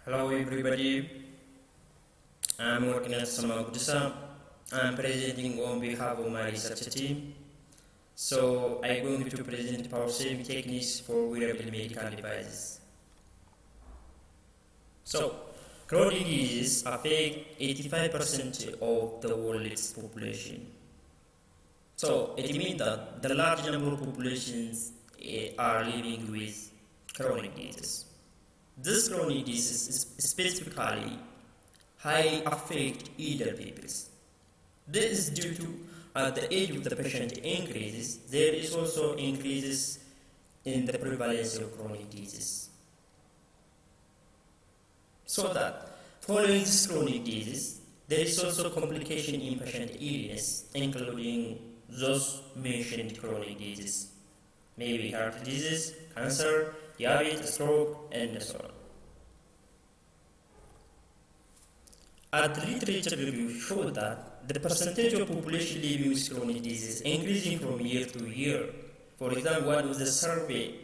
Hello everybody, I'm working at Samagudisa. I'm presenting on behalf of my research team. So I'm going to present power saving techniques for wearable medical devices. So, chronic diseases affect 85% of the world's population. So it means that the large number of populations are living with chronic diseases. This chronic disease specifically highly affect elder people. This is due to as the age of the patient increases, there is also increases in the prevalence of chronic disease. So that following this chronic disease, there is also complication in patient illness, including those mentioned chronic diseases, maybe heart disease, cancer, diabetes, stroke, and so on. As the literature review showed that the percentage of population living with chronic disease increasing from year to year. For example, one of the survey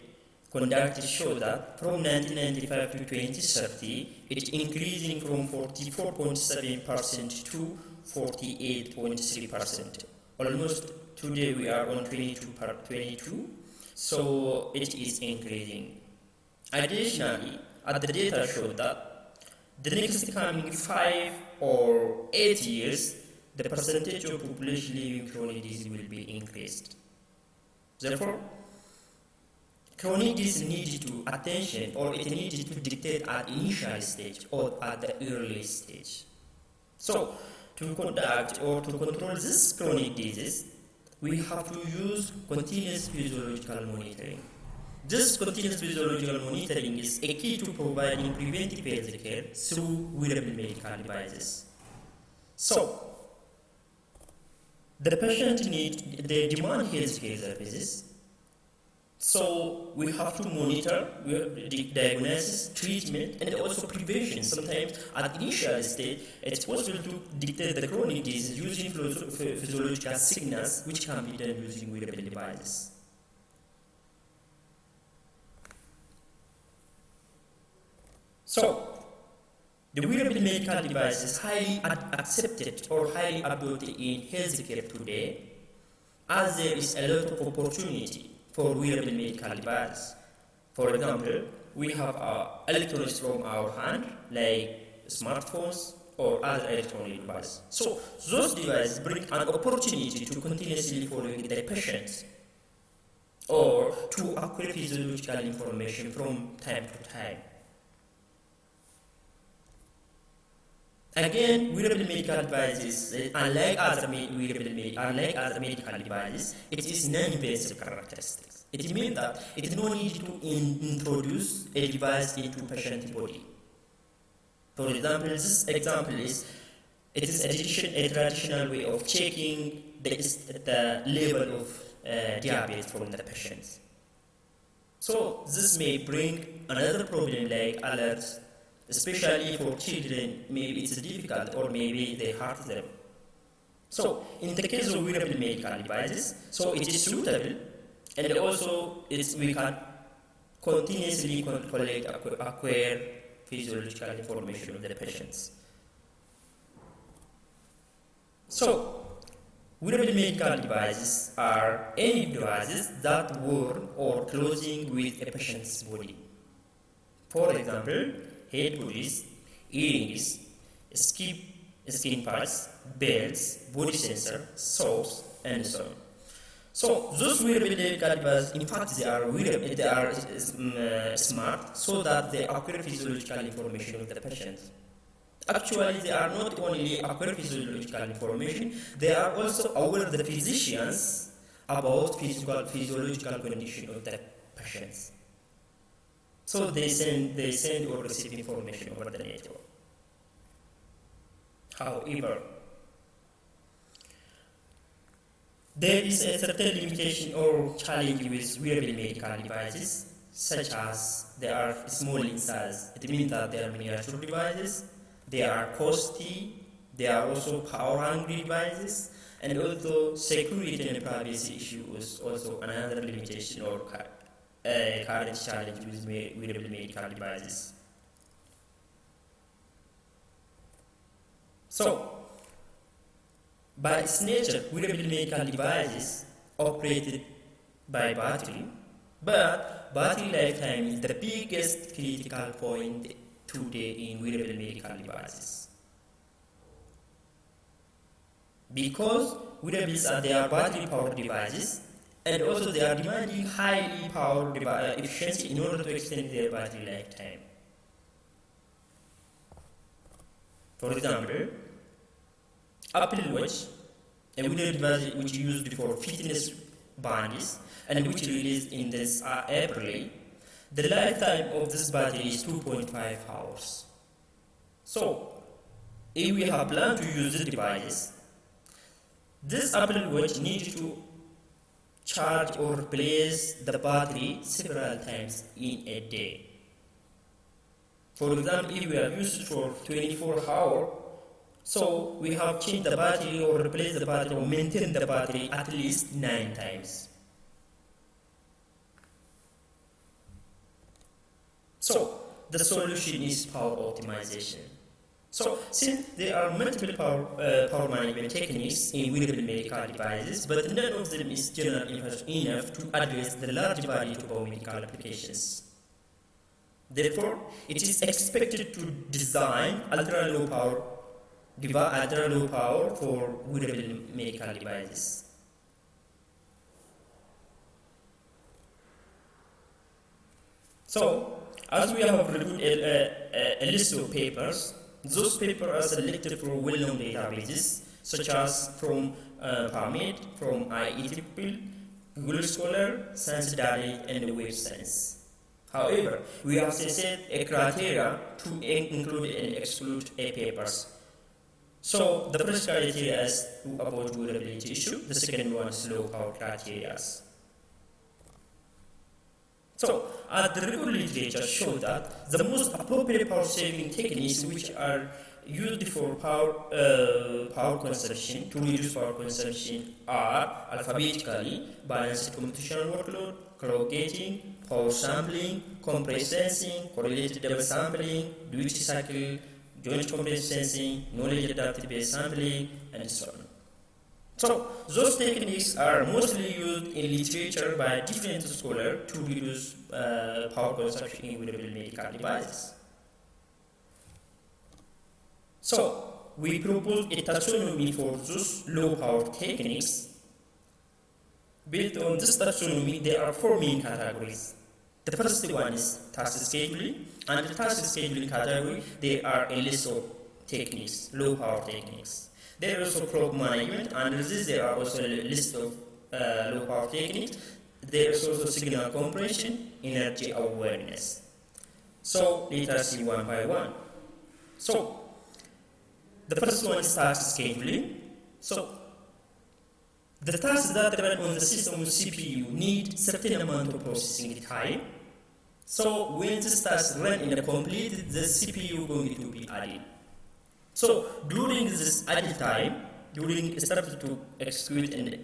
conducted showed that from 1995 to 2030, it's increasing from 44.7% to 48.3%. Almost today we are on 22, so it is increasing. Additionally, the data showed that the next coming 5 or 8 years, the percentage of population living with chronic disease will be increased. Therefore, chronic disease needs to attention, or it needs to dictate at initial stage or at the early stage. So, to conduct or to control this chronic disease, we have to use continuous physiological monitoring. This continuous physiological monitoring is a key to providing preventive health care through wearable medical devices. So, the patient they demand healthcare services. So we have to monitor diagnosis, treatment, and also prevention. Sometimes at initial stage, it's possible to detect the chronic disease using physiological signals, which can be done using wearable devices. So, the wearable medical device is highly accepted or highly adopted in healthcare today, as there is a lot of opportunity for wearable medical devices. For example, we have electronics from our hand, like smartphones or other electronic devices. So, those devices bring an opportunity to continuously follow the patient or to acquire physiological information from time to time. Again, wearable medical devices, unlike other medical devices, it is non-invasive characteristics. It means that it is no need to introduce a device into patient's body. For example, this example is, it is a traditional way of checking the level of diabetes from the patient. So this may bring another problem like alerts, especially for children. Maybe it's difficult, or maybe they hurt them. So, in the case of wearable medical devices, so it is suitable, and also we can continuously acquire physiological information of the patients. So, wearable medical devices are any devices that worn or clothing with a patient's body. For example, head bodies, earrings, skin pads, belts, body sensor, socks, and so on. So those wearable medical devices, in fact, they are smart, so that they acquire physiological information of the patient. Actually, they are not only acquire physiological information, they are also aware of the physicians about physiological condition of the patients. So they send or receive information over the network. However, there is a certain limitation or challenge with wearable medical devices, such as they are small in size. It means that they are miniature devices, they are costly, they are also power-hungry devices, and also security and privacy issue is also another limitation or current challenge with wearable medical devices. So, by its nature, wearable medical devices operated by battery, but battery lifetime is the biggest critical point today in wearable medical devices. Because wearables are their battery powered devices, and also they are demanding highly powered efficiency in order to extend their battery lifetime. For example, Apple Watch, a wearable device which is used for fitness bands and which released in this April, the lifetime of this battery is 2.5 hours. So, if we have planned to use the devices, this Apple Watch needs to charge or replace the battery several times in a day. For example, if we are used for 24 hours, so we have changed the battery or replaced the battery or maintained the battery at least 9 times. So the solution is power optimization. So since there are multiple power management techniques in wearable medical devices, but none of them is general enough to address the large variety of biomedical applications. Therefore, it is expected to design ultra-low power for wearable medical devices. So, as we have reviewed a list of papers, those papers are selected from well-known databases such as from PubMed, from IEEE, Google Scholar, Science Direct, and Web Science. However, we have set a criteria to include and exclude a papers. So the first criteria is about wearability issue. The second one is low power criteria. So the regular literature show that the most appropriate power saving techniques which are used for power consumption, to reduce power consumption, are alphabetically balanced computational workload, clock gating, power sampling, compressed sensing, correlated double sampling, duty cycle, joint compressed sensing, knowledge adaptive based sampling, and so on. So those techniques are mostly used in literature by different scholars to reduce power consumption in wearable medical devices. So we propose a taxonomy for those low power techniques. Built on this taxonomy, there are 4 main categories. The first one is task scheduling. Under the task scheduling category, there are a list of techniques, low power techniques. There is also clock management. Under this, there are also a list of low power techniques. There is also signal compression, energy awareness. So let us see one by one. So the first one is task scheduling. So the tasks that run on the system with CPU need certain amount of processing time. So when this task run in a complete, the CPU going to be added. So during this idle time, during start to execute and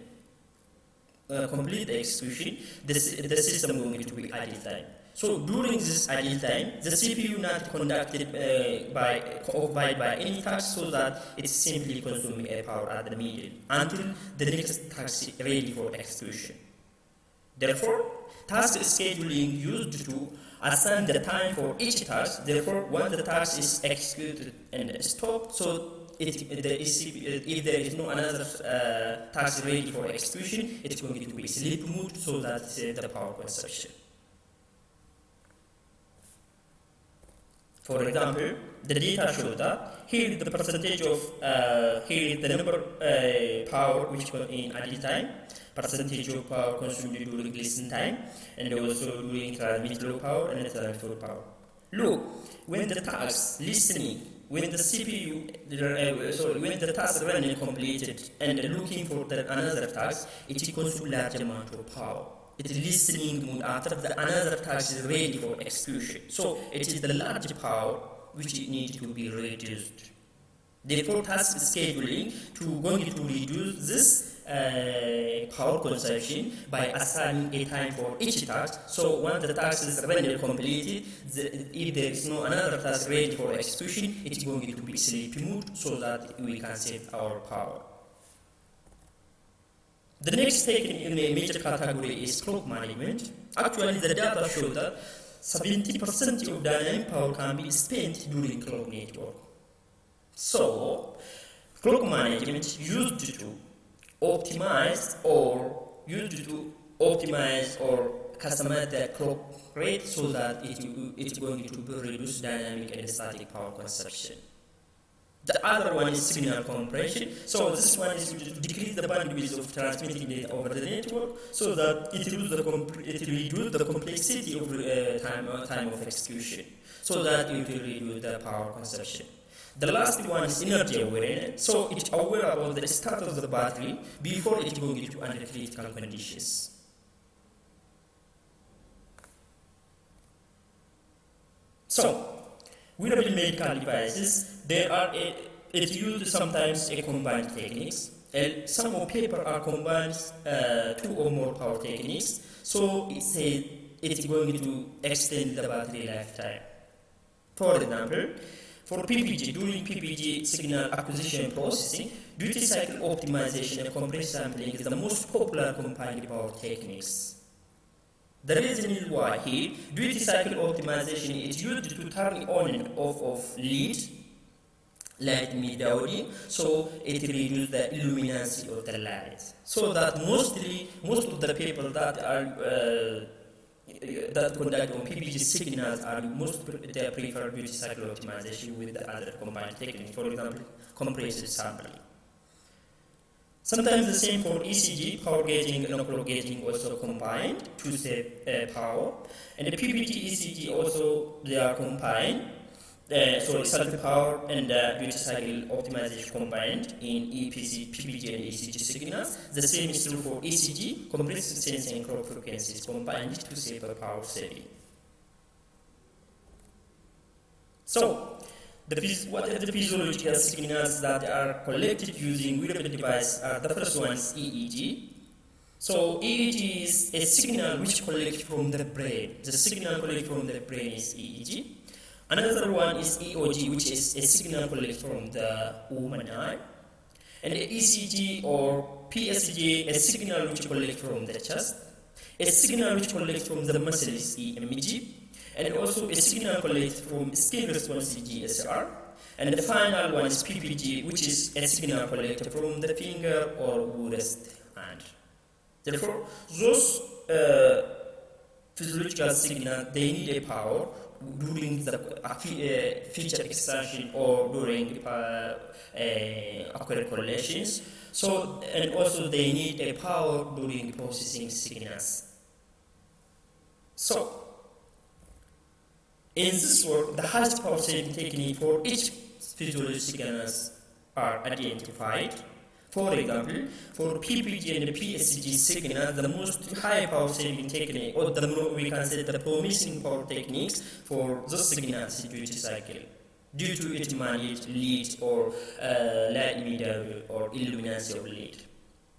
complete the execution, the system going to be idle time. So during this idle time, the CPU not conducted by any task, so that it's simply consuming a power at the middle until the next task is ready for execution. Therefore, task scheduling used to assign the time for each task. Therefore, once the task is executed and stopped, so if there is no another task ready for execution, it's going to be sleep mode, so that the power consumption. For example, the data show that here is the percentage of here is the number power which in idle time, percentage of power consumed during listen time, and also during transmit low power and transfer power. Look, when the task listening, when the CPU, when the task running completed and looking for another task, it consumes large amount of power. It is listening mode after another task is ready for execution. So it is the large power which needs to be reduced. Therefore, task scheduling going to reduce this power consumption by assigning a time for each task. So once the task is rendered completed, if there is no another task ready for execution, it is going to be sleep mode so that we can save our power. The next taken in a major category is clock management. Actually, the data show that 70% of dynamic power can be spent during clock network. So, clock management used to optimize or customize the clock rate so that it's going to reduce dynamic and static power consumption. The other one is signal compression. So this one is to decrease the bandwidth of transmitting data over the network so that it reduces the complexity of time of execution, so that it will reduce the power consumption. The last one is energy awareness. So it's aware about the status of the battery before it goes to under critical conditions. So, wearable medical devices, it uses sometimes a combined techniques. Some of paper are combined 2 or more power techniques. So it's going to extend the battery lifetime. For example, for PPG, during PPG signal acquisition processing, duty cycle optimization and compressed sampling is the most popular combined power techniques. The reason is why here, duty cycle optimization is used to turn on and off of light medium, so it reduces the luminosity of the light. So that most of the people that are that conduct on PPG signals are they prefer duty cycle optimization with the other combined technique. For example, compressive sampling. Sometimes the same for ECG, power gauging and clock gauging also combined to save power. And the PPG ECG also, they are combined. So self power and duty cycle optimization combined in EPC, PPG and ECG signals. The same is true for ECG, compressive sensing and clock frequencies combined to save power saving. So, what are the physiological signals that are collected using wearable device? The first one is EEG. So EEG is a signal which collects from the brain. The signal collected from the brain is EEG. Another one is EOG, which is a signal collected from the human eye. And the ECG or PSG, a signal which collects from the chest. A signal which collects from the muscle is EMG. And also a signal collected from skin response GSR. And the final one is PPG, which is a signal collected from the finger or wrist hand. Therefore, those physiological signals, they need a power during the feature extraction or during accurate correlations. So, and also they need a power during processing signals. So, in this work, the highest power saving technique for each physiological signals are identified. For example, for PPG and PSG signals, the most high power saving technique, or we can say the promising power techniques for those signals is duty cycle, due to its managed lead or light media or illumination of lead.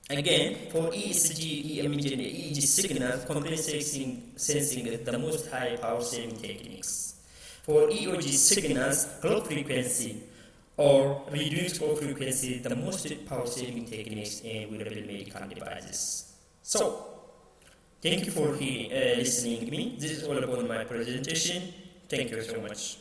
Again, for ECG, EMG, and EEG signals, compressive sensing is the most high power saving techniques. For EOG signals, clock frequency or reduced clock frequency, the most power saving techniques in wearable medical devices. So, thank you for listening to me. This is all about my presentation. Thank you so much.